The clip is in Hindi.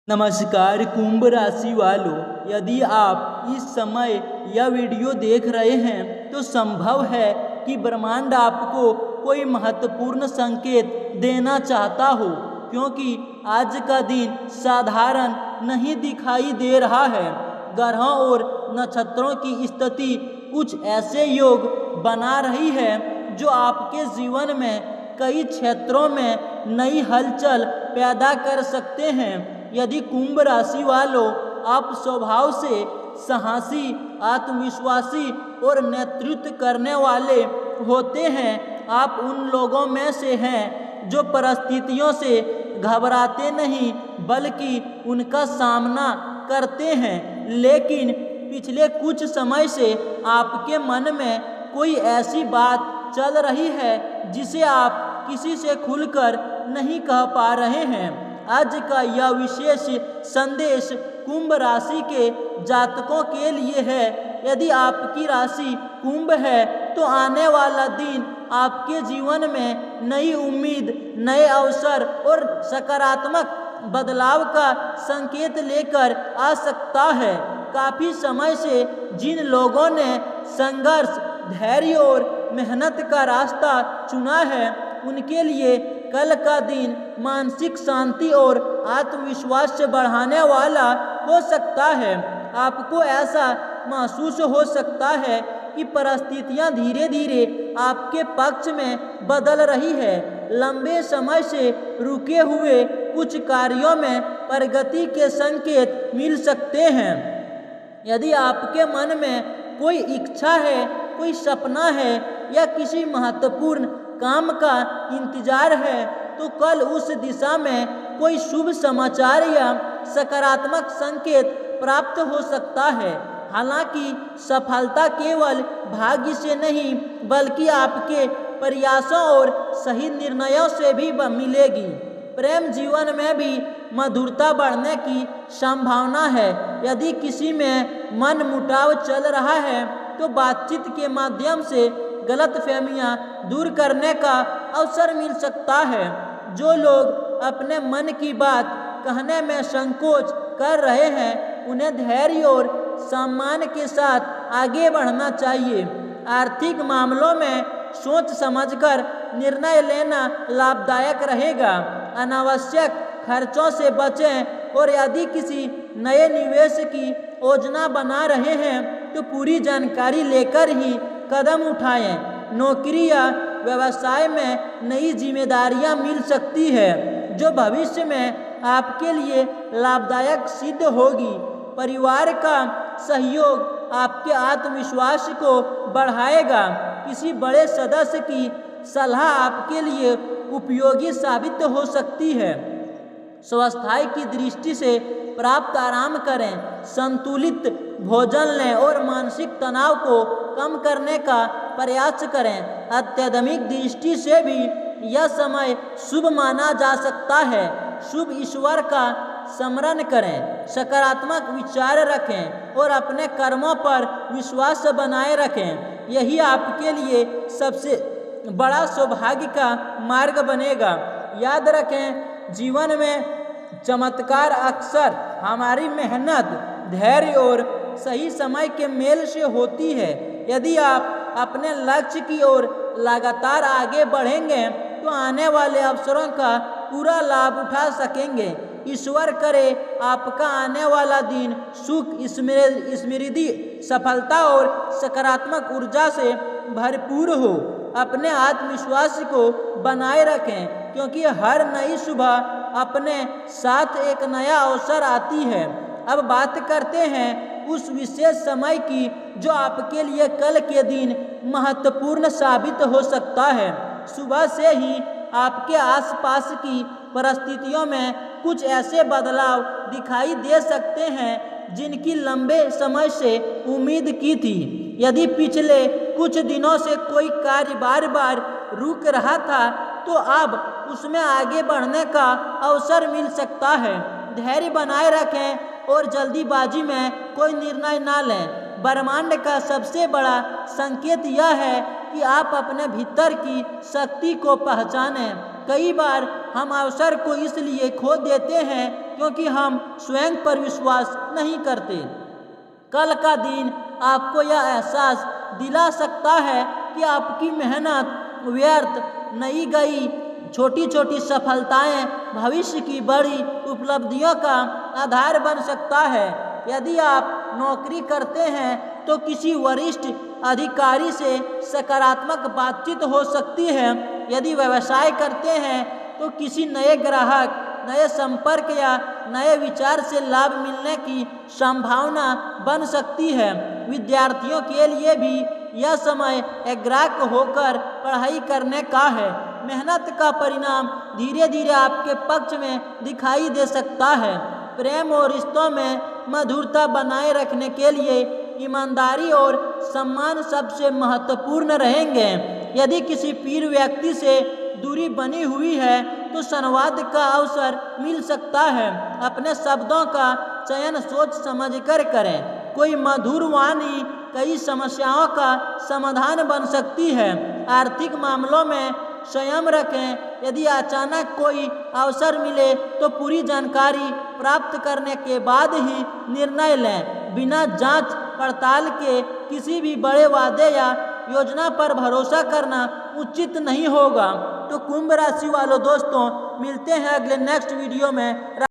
नमस्कार कुंभ राशि वालों, यदि आप इस समय यह वीडियो देख रहे हैं तो संभव है कि ब्रह्मांड आपको कोई महत्वपूर्ण संकेत देना चाहता हो, क्योंकि आज का दिन साधारण नहीं दिखाई दे रहा है। ग्रहों और नक्षत्रों की स्थिति कुछ ऐसे योग बना रही है जो आपके जीवन में कई क्षेत्रों में नई हलचल पैदा कर सकते हैं। यदि कुंभ राशि वालों, आप स्वभाव से साहसी, आत्मविश्वासी और नेतृत्व करने वाले होते हैं। आप उन लोगों में से हैं जो परिस्थितियों से घबराते नहीं बल्कि उनका सामना करते हैं। लेकिन पिछले कुछ समय से आपके मन में कोई ऐसी बात चल रही है जिसे आप किसी से खुलकर नहीं कह पा रहे हैं। आज का यह विशेष संदेश कुंभ राशि के जातकों के लिए है। यदि आपकी राशि कुंभ है तो आने वाला दिन आपके जीवन में नई उम्मीद, नए अवसर और सकारात्मक बदलाव का संकेत लेकर आ सकता है। काफ़ी समय से जिन लोगों ने संघर्ष, धैर्य और मेहनत का रास्ता चुना है, उनके लिए कल का दिन मानसिक शांति और आत्मविश्वास से बढ़ाने वाला हो सकता है। आपको ऐसा महसूस हो सकता है कि परिस्थितियां धीरे धीरे आपके पक्ष में बदल रही है। लंबे समय से रुके हुए कुछ कार्यों में प्रगति के संकेत मिल सकते हैं। यदि आपके मन में कोई इच्छा है, कोई सपना है या किसी महत्वपूर्ण काम का इंतजार है तो कल उस दिशा में कोई शुभ समाचार या सकारात्मक संकेत प्राप्त हो सकता है। हालांकि सफलता केवल भाग्य से नहीं बल्कि आपके प्रयासों और सही निर्णयों से भी मिलेगी। प्रेम जीवन में भी मधुरता बढ़ने की संभावना है। यदि किसी में मन मुटाव चल रहा है तो बातचीत के माध्यम से गलतफहमियां दूर करने का अवसर मिल सकता है। जो लोग अपने मन की बात कहने में संकोच कर रहे हैं, उन्हें धैर्य और सम्मान के साथ आगे बढ़ना चाहिए। आर्थिक मामलों में सोच समझकर निर्णय लेना लाभदायक रहेगा। अनावश्यक खर्चों से बचें और यदि किसी नए निवेश की योजना बना रहे हैं तो पूरी जानकारी लेकर ही कदम उठाएं। नौकरी या व्यवसाय में नई जिम्मेदारियां मिल सकती है जो भविष्य में आपके लिए लाभदायक सिद्ध होगी। परिवार का सहयोग आपके आत्मविश्वास को बढ़ाएगा। किसी बड़े सदस्य की सलाह आपके लिए उपयोगी साबित हो सकती है। स्वास्थ्य की दृष्टि से प्राप्त आराम करें, संतुलित भोजन लें और मानसिक तनाव को कम करने का प्रयास करें। आध्यात्मिक दृष्टि से भी यह समय शुभ माना जा सकता है। शुभ ईश्वर का स्मरण करें, सकारात्मक विचार रखें और अपने कर्मों पर विश्वास बनाए रखें। यही आपके लिए सबसे बड़ा सौभाग्य का मार्ग बनेगा। याद रखें, जीवन में चमत्कार अक्सर हमारी मेहनत, धैर्य और सही समय के मेल से होती है। यदि आप अपने लक्ष्य की ओर लगातार आगे बढ़ेंगे तो आने वाले अवसरों का पूरा लाभ उठा सकेंगे। ईश्वर करे आपका आने वाला दिन सुख, समृद्धि, सफलता और सकारात्मक ऊर्जा से भरपूर हो। अपने आत्मविश्वास को बनाए रखें, क्योंकि हर नई सुबह अपने साथ एक नया अवसर आती है। अब बात करते हैं उस विशेष समय की जो आपके लिए कल के दिन महत्वपूर्ण साबित हो सकता है। सुबह से ही आपके आसपास की परिस्थितियों में कुछ ऐसे बदलाव दिखाई दे सकते हैं जिनकी लंबे समय से उम्मीद की थी। यदि पिछले कुछ दिनों से कोई कार्य बार बार रुक रहा था तो अब उसमें आगे बढ़ने का अवसर मिल सकता है। धैर्य बनाए रखें और जल्दीबाजी में कोई निर्णय ना लें। ब्रह्मांड का सबसे बड़ा संकेत यह है कि आप अपने भीतर की शक्ति को पहचानें कई बार हम अवसर को इसलिए खो देते हैं क्योंकि हम स्वयं पर विश्वास नहीं करते। कल का दिन आपको यह एहसास दिला सकता है कि आपकी मेहनत व्यर्थ नहीं गई। छोटी छोटी सफलताएं भविष्य की बड़ी उपलब्धियों का आधार बन सकता है। यदि आप नौकरी करते हैं तो किसी वरिष्ठ अधिकारी से सकारात्मक बातचीत हो सकती है। यदि व्यवसाय करते हैं तो किसी नए ग्राहक, नए संपर्क या नए विचार से लाभ मिलने की संभावना बन सकती है। विद्यार्थियों के लिए भी यह समय एकाग्र होकर पढ़ाई करने का है। मेहनत का परिणाम धीरे धीरे आपके पक्ष में दिखाई दे सकता है। प्रेम और रिश्तों में मधुरता बनाए रखने के लिए ईमानदारी और सम्मान सबसे महत्वपूर्ण रहेंगे। यदि किसी प्रिय व्यक्ति से दूरी बनी हुई है तो संवाद का अवसर मिल सकता है। अपने शब्दों का चयन सोच समझकर करें। कोई मधुर वाणी कई समस्याओं का समाधान बन सकती है। आर्थिक मामलों में संयम रखें। यदि अचानक कोई अवसर मिले तो पूरी जानकारी प्राप्त करने के बाद ही निर्णय लें। बिना जांच पड़ताल के किसी भी बड़े वादे या योजना पर भरोसा करना उचित नहीं होगा। तो कुंभ राशि वालों दोस्तों, मिलते हैं अगले नेक्स्ट वीडियो में।